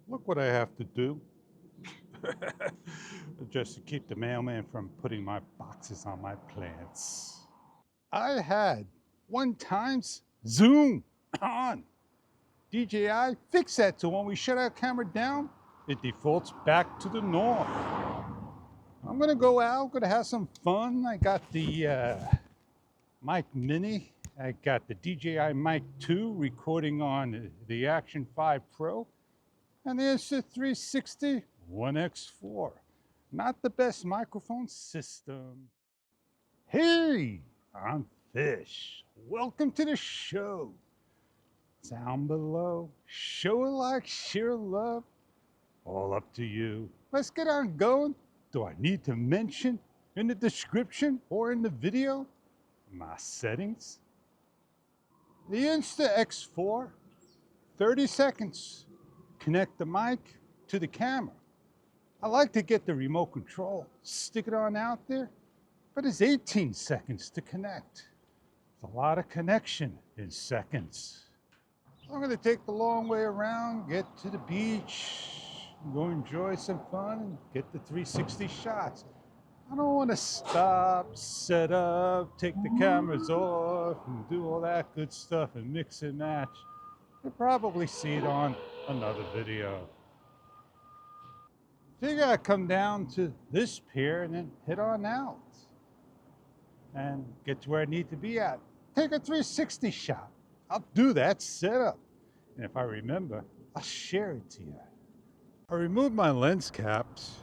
Look what I have to do just to keep the mailman from putting my boxes on my plants. I had one times zoom on. DJI fixed that, so when we shut our camera down, it defaults back to the norm. I'm gonna go out, gonna have some fun. I got the Mic Mini. I got the DJI Mic 2 recording on the Action 5 Pro. And there's the 360 1X4. Not the best microphone system. Hey, I'm Fish. Welcome to the show. Down below, show a like, share love. All up to you. Let's get on going. Do I need to mention in the description or in the video my settings? The Insta X4, 30 seconds. Connect the mic to the camera. I like to get the remote control, stick it on out there, but it's 18 seconds to connect. It's a lot of connection in seconds. I'm gonna take the long way around, get to the beach, go enjoy some fun, and get the 360 shots. I don't wanna stop, set up, take the cameras off, and do all that good stuff and mix and match. You'll probably see it on another video. So you gotta come down to this pier and then head on out and get to where I need to be at. Take a 360 shot. I'll do that setup. And if I remember, I'll share it to you. I removed my lens caps.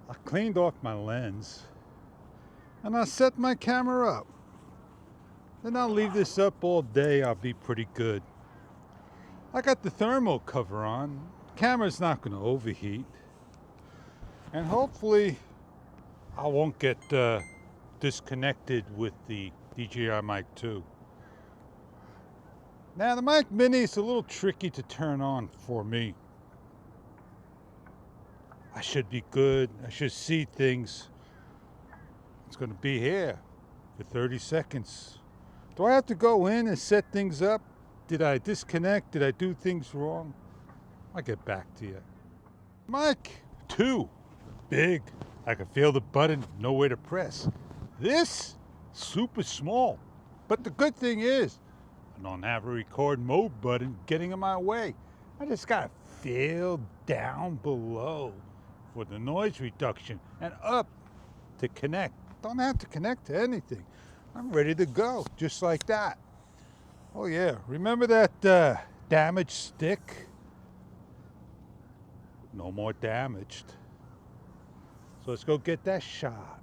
I cleaned off my lens and I set my camera up. Then I'll leave this up all day. I'll be pretty good. I got the thermal cover on. Camera's not going to overheat, and hopefully I won't get disconnected with the DJI Mic 2. Now the Mic Mini is a little tricky to turn on for me. I should be good. I should see things. It's going to be here for 30 seconds. Do I have to go in and set things up? Did I disconnect? Did I do things wrong? I'll get back to you. Mic 2, big. I can feel the button, nowhere to press. This, super small. But the good thing is, I don't have a record mode button getting in my way. I just gotta feel down below for the noise reduction and up to connect. Don't have to connect to anything. I'm ready to go, just like that. Oh yeah, remember that damaged stick? No more damaged. So let's go get that shot.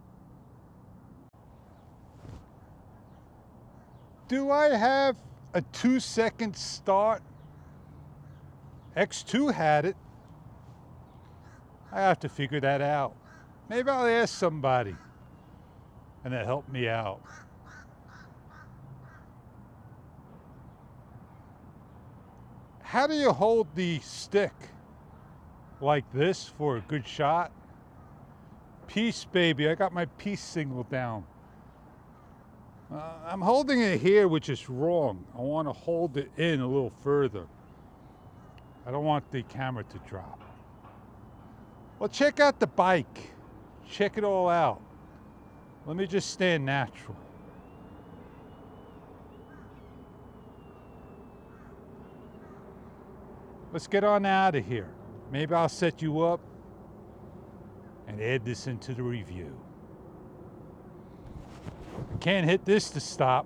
Do I have a 2-second start? X2 had it. I have to figure that out. Maybe I'll ask somebody and they'll help me out. How do you hold the stick like this for a good shot? Peace, baby. I got my peace signal down. I'm holding it here, which is wrong. I want to hold it in a little further. I don't want the camera to drop. Well, check out the bike. Check it all out. Let me just stand natural. Let's get on out of here. Maybe I'll set you up and add this into the review. I can't hit this to stop,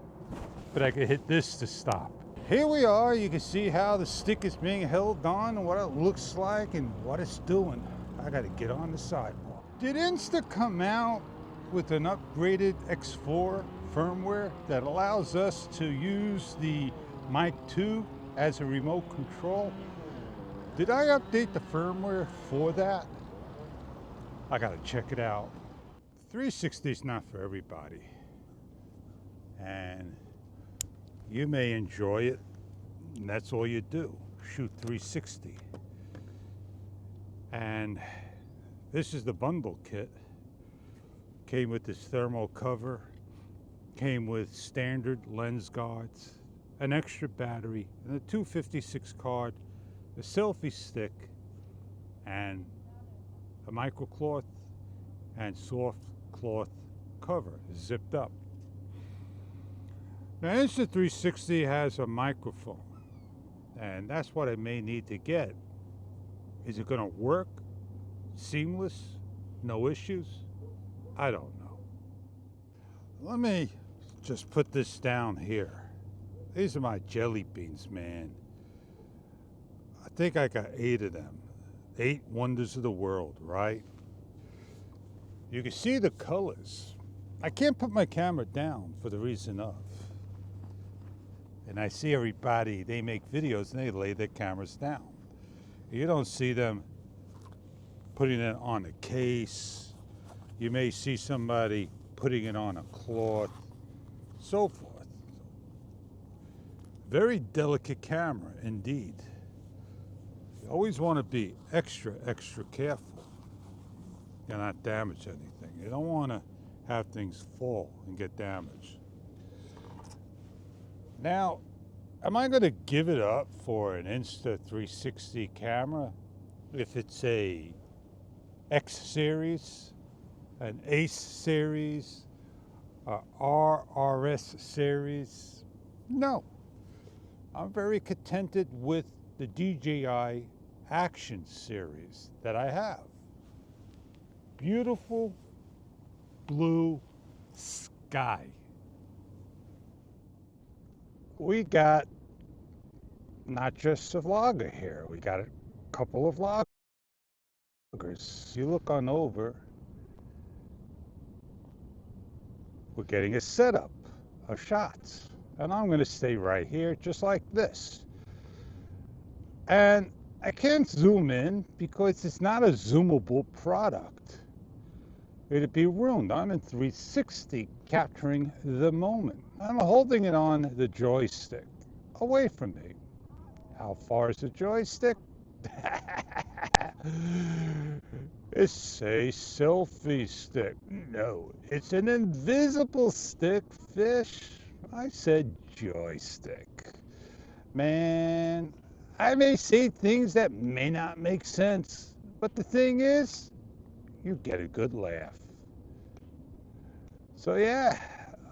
but I can hit this to stop. Here we are. You can see how the stick is being held on and what it looks like and what it's doing. I gotta get on the sidewalk. Did Insta come out with an upgraded X4 firmware that allows us to use the Mic 2 as a remote control? Did I update the firmware for that? I gotta check it out. 360 is not for everybody. And you may enjoy it, and that's all you do, shoot 360. And this is the bundle kit. Came with this thermal cover, came with standard lens guards, an extra battery, and a 256 card a selfie stick, and a microcloth and soft cloth cover zipped up. Now Insta360 has a microphone, and that's what I may need to get. Is it going to work? Seamless? No issues? I don't know. Let me just put this down here. These are my jelly beans, man. I think I got 8 of them. 8 wonders of the world, right? You can see the colors. I can't put my camera down for the reason of. And I see everybody, they make videos and they lay their cameras down. You don't see them putting it on a case. You may see somebody putting it on a cloth, so forth. Very delicate camera indeed. You always want to be extra careful and not damage anything. You don't want to have things fall and get damaged. Now, am I going to give it up for an Insta360 camera if it's a X series, an Ace series, a RRS series? No. I'm very contented with the DJI Action series that I have. Beautiful blue sky. We got not just a vlogger here, we got a couple of vloggers. You look on over, we're getting a setup of shots. And I'm going to stay right here just like this. And I can't zoom in because it's not a zoomable product. It'd be ruined. I'm in 360 capturing the moment. I'm holding it on the joystick away from me. How far is the joystick? It's a selfie stick. No, it's an invisible stick, fish. I said joystick. Man, I may say things that may not make sense, but the thing is, you get a good laugh. So yeah,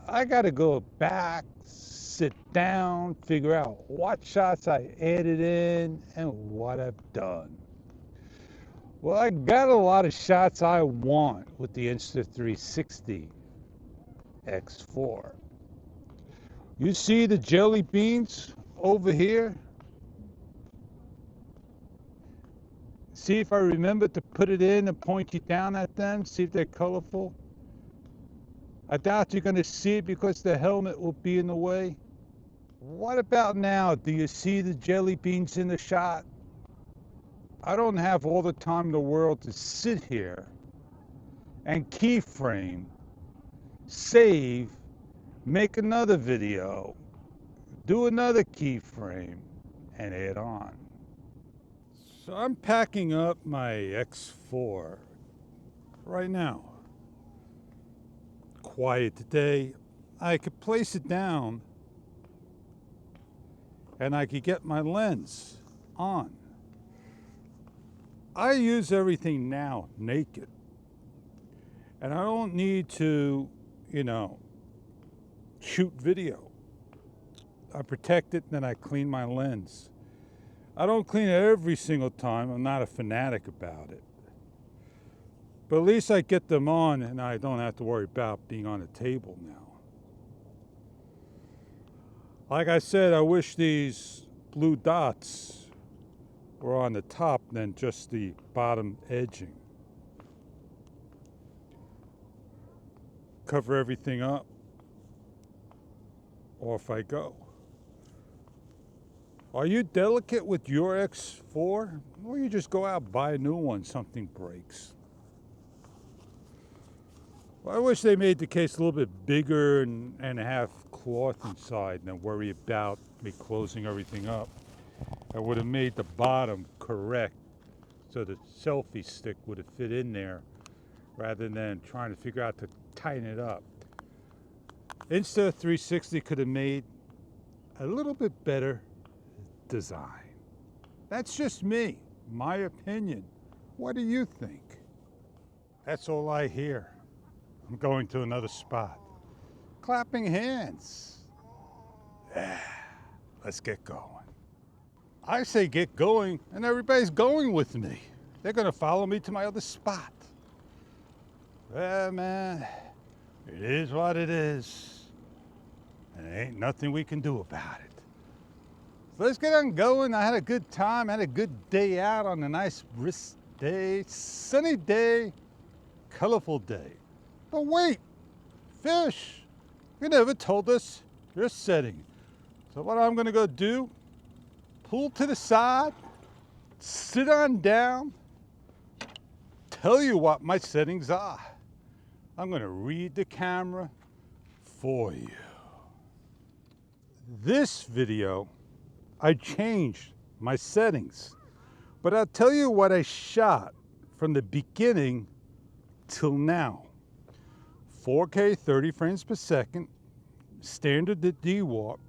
I gotta go back, sit down, figure out what shots I added in and what I've done. Well, I got a lot of shots I want with the Insta360 X4. You see the jelly beans over here? See if I remember to put it in and point you down at them, see if they're colorful. I doubt you're going to see it because the helmet will be in the way. What about now? Do you see the jelly beans in the shot? I don't have all the time in the world to sit here and keyframe, save, make another video, do another keyframe, and add on. So I'm packing up my X4 right now. Quiet today. I could place it down and I could get my lens on. I use everything now naked. And I don't need to, shoot video. I protect it, then I clean my lens. I don't clean it every single time. I'm not a fanatic about it. But at least I get them on and I don't have to worry about being on a table now. Like I said, I wish these blue dots were on the top than just the bottom edging. Cover everything up. Off I go. Are you delicate with your X4? Or you just go out and buy a new one, something breaks? Well, I wish they made the case a little bit bigger and have cloth inside than worry about me closing everything up. I would have made the bottom correct so the selfie stick would have fit in there rather than trying to figure out to tighten it up. Insta360 could have made a little bit better design. That's just me, my opinion. What do you think? That's all I hear. I'm going to another spot. Clapping hands. Let's get going. I say get going, and everybody's going with me. They're gonna follow me to my other spot. Well, man, it is what it is. And there ain't nothing we can do about it. So let's get on going. I had a good time, had a good day out on a nice brisk day, sunny day, colorful day. But wait, Fish, you never told us your setting. So what I'm gonna go do, pull to the side, sit on down, tell you what my settings are. I'm gonna read the camera for you. This video, I changed my settings, but I'll tell you what I shot from the beginning till now. 4K 30 frames per second, standard to D-warp,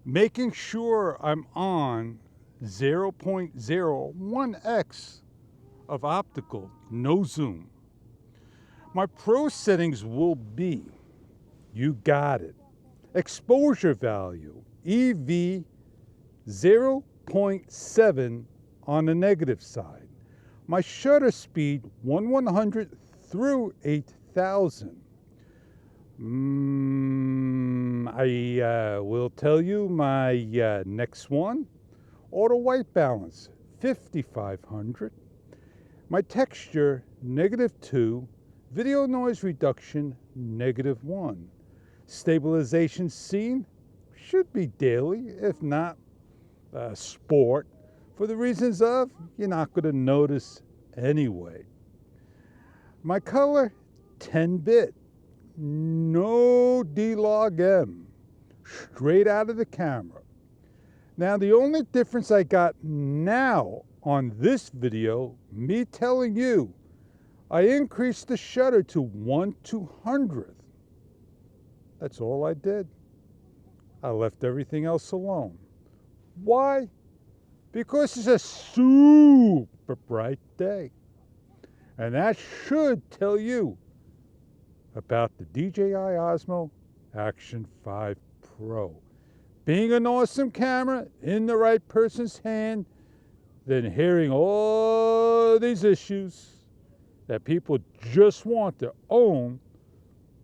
making sure I'm on 0.01x of optical, no zoom. My pro settings will be, you got it, exposure value, EV 0.7 on the negative side. My shutter speed 1/100 through 8,000. I will tell you my next one. Auto white balance 5500. My texture -2. Video noise reduction -1. Stabilization scene should be daily, if not sport, for the reasons of you're not going to notice anyway. My color 10-bit, no D-Log M, straight out of the camera. Now the only difference I got now on this video, me telling you, I increased the shutter to 1/200th. That's all I did. I left everything else alone. Why? Because it's a super bright day. And that should tell you about the DJI Osmo Action 5 Pro. Being an awesome camera in the right person's hand, then hearing all these issues that people just want their own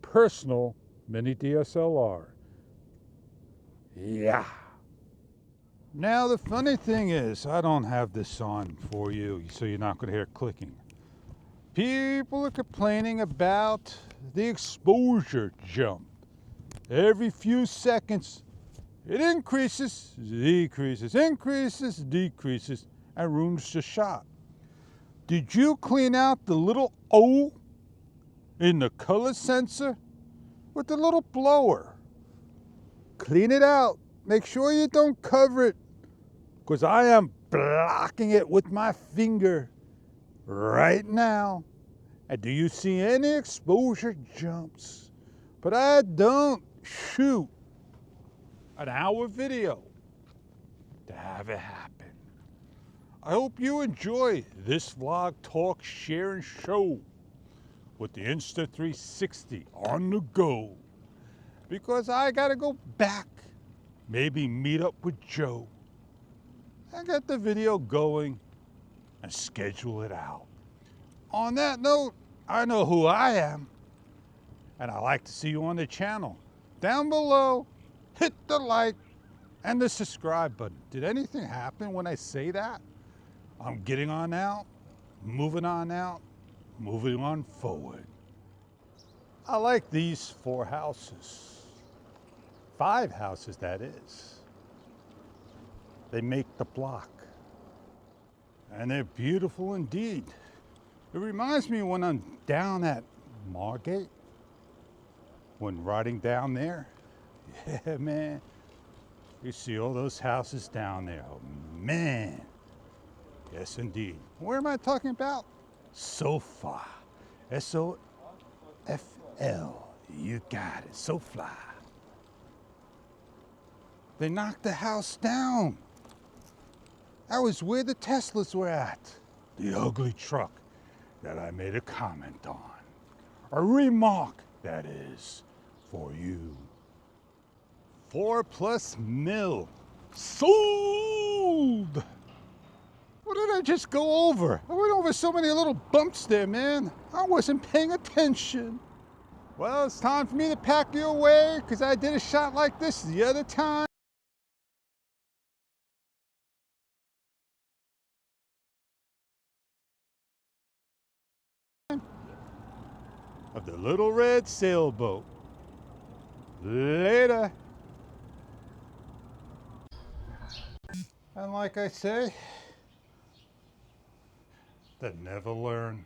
personal mini DSLR. Yeah. Now the funny thing is, I don't have this on for you, so you're not going to hear clicking. People are complaining about the exposure jump. Every few seconds, it increases, decreases, increases, decreases, and ruins the shot. Did you clean out the little O in the color sensor with the little blower? Clean it out. Make sure you don't cover it, because I am blocking it with my finger right now. And do you see any exposure jumps? But I don't shoot an hour video to have it happen. I hope you enjoy this vlog, talk, share, and show with the Insta360 on the go. Because I gotta go back, maybe meet up with Joe, and get the video going and schedule it out. On that note, I know who I am, and I like to see you on the channel. Down below, hit the like and the subscribe button. Did anything happen when I say that? I'm getting on out, moving on forward. I like these 4 houses. 5 houses, that is. They make the block. And they're beautiful indeed. It reminds me when I'm down at Margate, when riding down there. Yeah, man. You see all those houses down there. Oh, man. Yes, indeed. Where am I talking about? Sofa. S-O-F-L. You got it. Sofa. They knocked the house down. I was where the Teslas were at. The ugly truck that I made a comment on. A remark, that is, for you. 4+ mil. Sold! What did I just go over? I went over so many little bumps there, man. I wasn't paying attention. Well, it's time for me to pack you away because I did a shot like this the other time. Of the little red sailboat. Later. And like I say, they never learn.